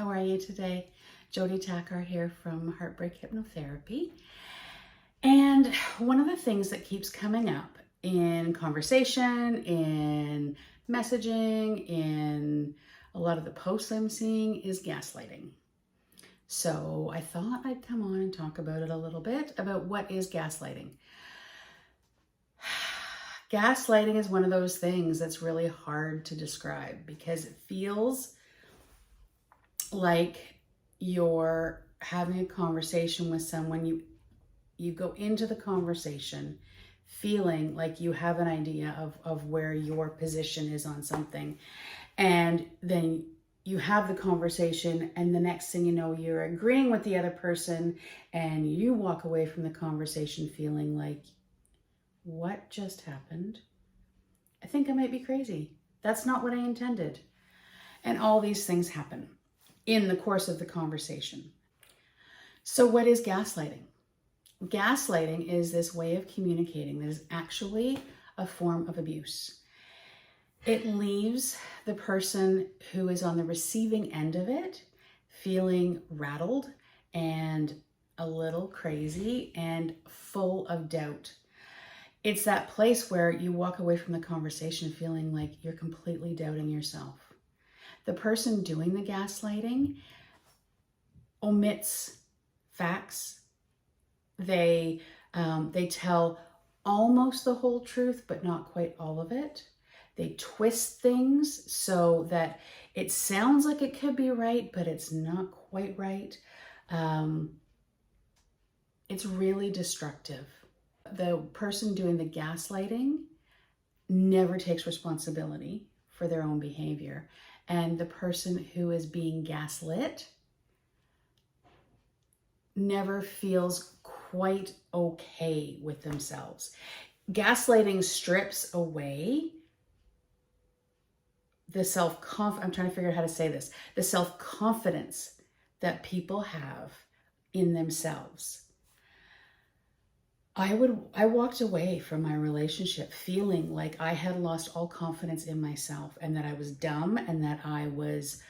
How are you today? Jody Tackar here from Heartbreak Hypnotherapy. And one of the things that keeps coming up in conversation, in messaging, in a lot of the posts I'm seeing is gaslighting. So I thought I'd come on and talk about it a little bit, about what is gaslighting. Gaslighting is one of those things that's really hard to describe because it feels like you're having a conversation with someone. You go into the conversation feeling like you have an idea of where your position is on something. And then you have the conversation and the next thing you know, you're agreeing with the other person and you walk away from the conversation feeling like, what just happened? I think I might be crazy. That's not what I intended. And all these things happen in the course of the conversation. So what is gaslighting? Gaslighting is this way of communicating that is actually a form of abuse. It leaves the person who is on the receiving end of it feeling rattled and a little crazy and full of doubt. It's that place where you walk away from the conversation feeling like you're completely doubting yourself. The person doing the gaslighting omits facts. They tell almost the whole truth, but not quite all of it. They twist things so that it sounds like it could be right, but it's not quite right. It's really destructive. The person doing the gaslighting never takes responsibility for their own behavior. And the person who is being gaslit never feels quite okay with themselves. Gaslighting strips away the I'm trying to figure out how to say this, the self-confidence that people have in themselves. I walked away from my relationship feeling like I had lost all confidence in myself and that I was dumb and that I was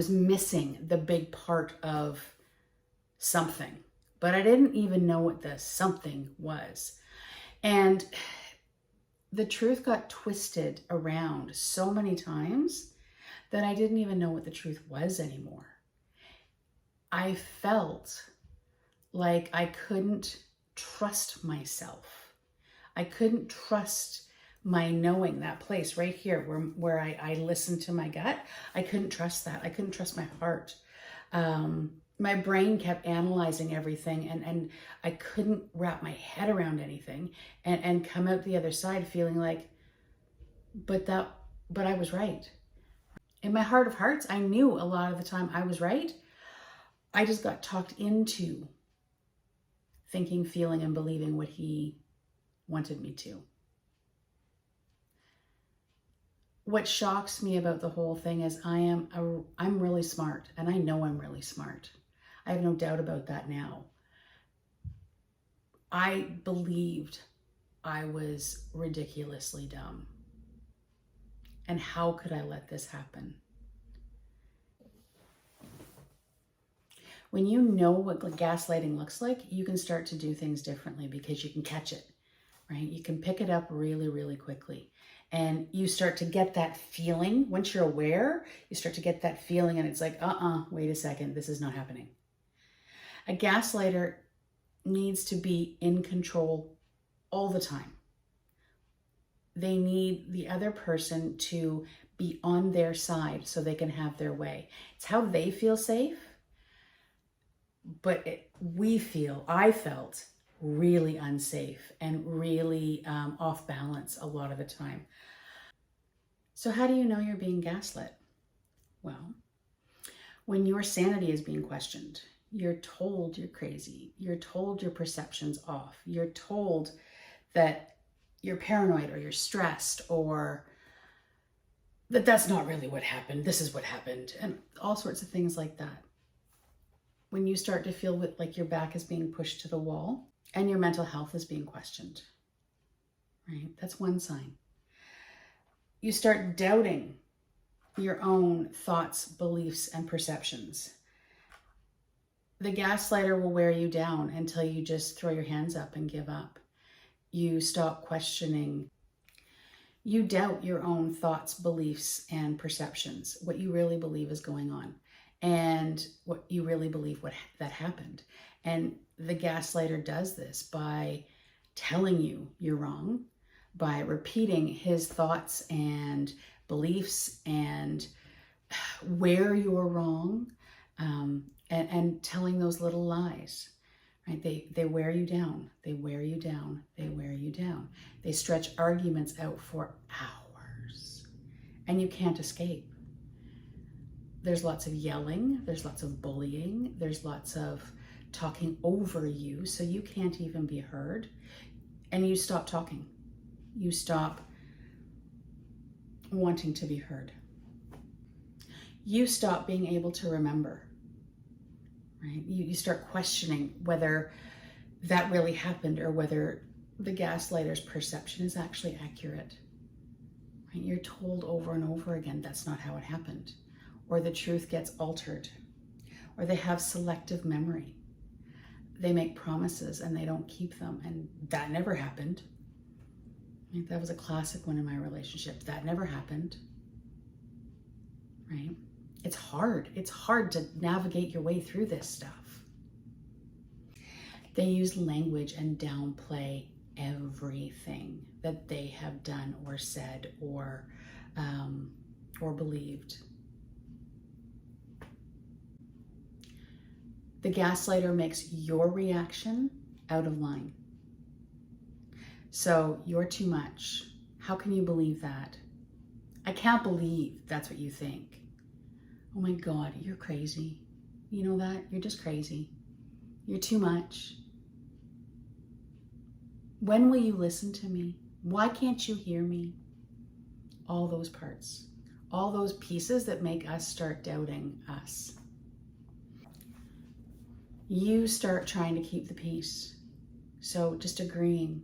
missing the big part of something, but I didn't even know what the something was. And the truth got twisted around so many times that I didn't even know what the truth was anymore. I felt like I couldn't trust myself. I couldn't trust my knowing, that place right here where I listen to my gut. I couldn't trust that. I couldn't trust my heart. My brain kept analyzing everything and I couldn't wrap my head around anything and come out the other side feeling like, but I was right. In my heart of hearts, I knew a lot of the time I was right. I just got talked into thinking, feeling, and believing what he wanted me to. What shocks me about the whole thing is I'm really smart, and I know I'm really smart. I have no doubt about that now. I believed I was ridiculously dumb. And how could I let this happen? When you know what gaslighting looks like, you can start to do things differently because you can catch it, right? You can pick it up really, really quickly. And you start to get that feeling. Once you're aware, you start to get that feeling and it's like, wait a second, this is not happening. A gaslighter needs to be in control all the time. They need the other person to be on their side so they can have their way. It's how they feel safe. But I felt really unsafe and really off balance a lot of the time. So how do you know you're being gaslit? Well, when your sanity is being questioned, you're told you're crazy. You're told your perception's off. You're told that you're paranoid or you're stressed or that that's not really what happened. This is what happened. And all sorts of things like that. When you start to feel like your back is being pushed to the wall and your mental health is being questioned, right? That's one sign. You start doubting your own thoughts, beliefs, and perceptions. The gaslighter will wear you down until you just throw your hands up and give up. You stop questioning. You doubt your own thoughts, beliefs, and perceptions, what you really believe is going on, and what you really believe that happened. And the gaslighter does this by telling you you're wrong, by repeating his thoughts and beliefs and where you're wrong, and telling those little lies. Right? They wear you down. They wear you down. They wear you down. They stretch arguments out for hours, and you can't escape. There's lots of yelling. There's lots of bullying. There's lots of talking over you, so you can't even be heard. And you stop talking. You stop wanting to be heard. You stop being able to remember. Right? You start questioning whether that really happened or whether the gaslighter's perception is actually accurate. Right? You're told over and over again that's not how it happened, or the truth gets altered, or they have selective memory. They make promises and they don't keep them, and that never happened. Right? That was a classic one in my relationship. That never happened. Right? It's hard. It's hard to navigate your way through this stuff. They use language and downplay everything that they have done or said or believed. The gaslighter makes your reaction out of line. So you're too much. How can you believe that? I can't believe that's what you think. Oh my God, you're crazy. You know that? You're just crazy. You're too much. When will you listen to me? Why can't you hear me? All those parts, all those pieces that make us start doubting us. You start trying to keep the peace. So just agreeing.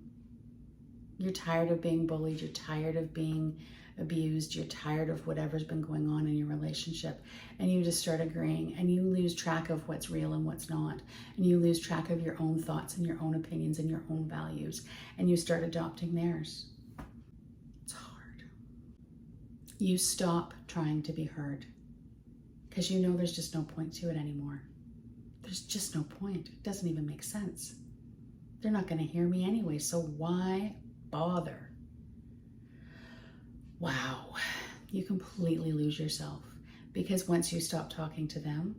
You're tired of being bullied. You're tired of being abused. You're tired of whatever's been going on in your relationship. And you just start agreeing, and you lose track of what's real and what's not. And you lose track of your own thoughts and your own opinions and your own values. And you start adopting theirs. It's hard. You stop trying to be heard because you know there's just no point to it anymore. There's just no point. It doesn't even make sense. They're not going to hear me anyway, so why bother? Wow, you completely lose yourself, because once you stop talking to them,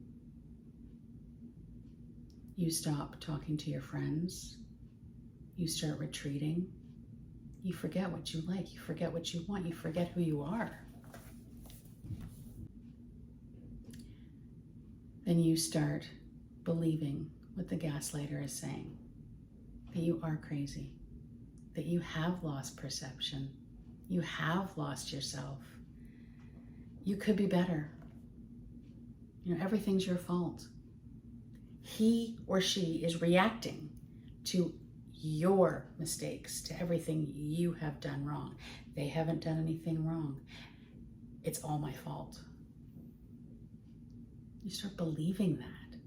you stop talking to your friends, you start retreating, you forget what you like, you forget what you want, you forget who you are. Then you start believing what the gaslighter is saying, that you are crazy, that you have lost perception, you have lost yourself. You could be better. You know, everything's your fault. He or she is reacting to your mistakes, to everything you have done wrong. They haven't done anything wrong. It's all my fault. You start believing that.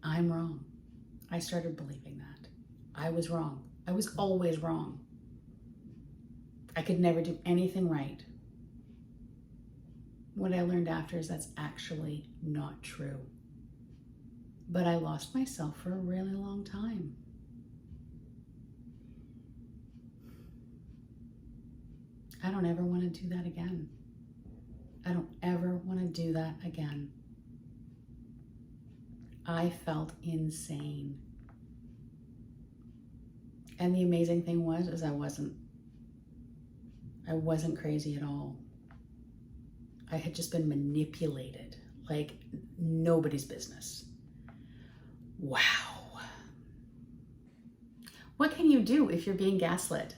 I'm wrong. I started believing that. I was wrong. I was always wrong. I could never do anything right. What I learned after is that's actually not true. But I lost myself for a really long time. I don't ever want to do that again. I don't ever want to do that again. I felt insane. And the amazing thing was I wasn't crazy at all. I had just been manipulated like nobody's business. Wow. What can you do if you're being gaslit?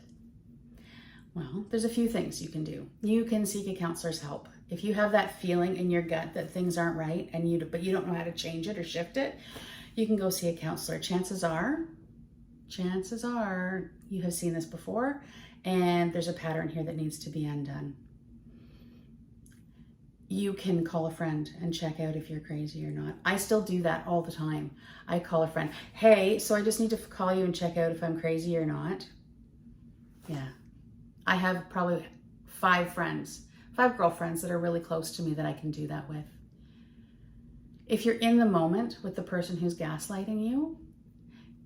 Well, there's a few things you can do. You can seek a counselor's help. If you have that feeling in your gut that things aren't right but you don't know how to change it or shift it, you can go see a counselor. Chances are you have seen this before, and there's a pattern here that needs to be undone. You can call a friend and check out if you're crazy or not. I still do that all the time. I call a friend. Hey, so I just need to call you and check out if I'm crazy or not. Yeah. I have probably 5 girlfriends that are really close to me that I can do that with. If you're in the moment with the person who's gaslighting you,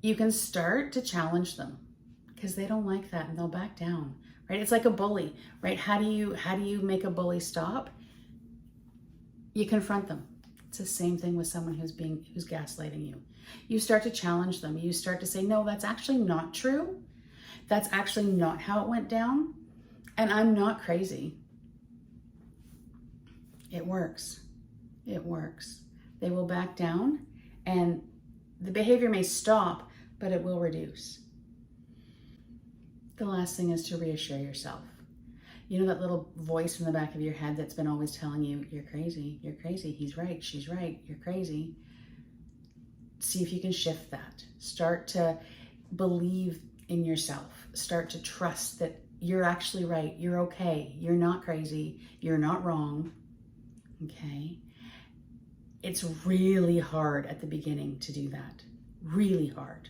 you can start to challenge them because they don't like that and they'll back down, right? It's like a bully, right? How do you make a bully stop? You confront them. It's the same thing with someone who's gaslighting you. You start to challenge them. You start to say, no, that's actually not true. That's actually not how it went down. And I'm not crazy. It works. It works. They will back down and the behavior may stop, but it will reduce. The last thing is to reassure yourself. You know that little voice in the back of your head that's been always telling you, you're crazy, he's right, she's right, you're crazy. See if you can shift that. Start to believe in yourself. Start to trust that you're actually right, you're okay, you're not crazy, you're not wrong, okay? It's really hard at the beginning to do that, really hard.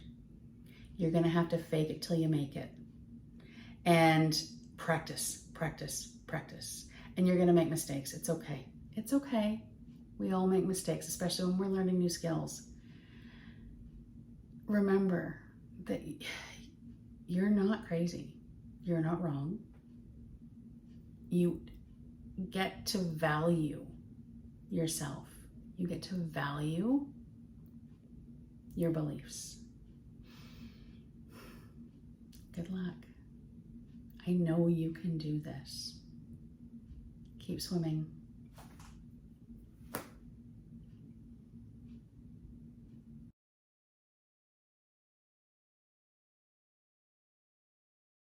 You're gonna have to fake it till you make it. And practice, practice, practice. And you're gonna make mistakes. It's okay. It's okay. We all make mistakes, especially when we're learning new skills. Remember that you're not crazy. You're not wrong. You get to value yourself. You get to value your beliefs. Good luck. I know you can do this. Keep swimming.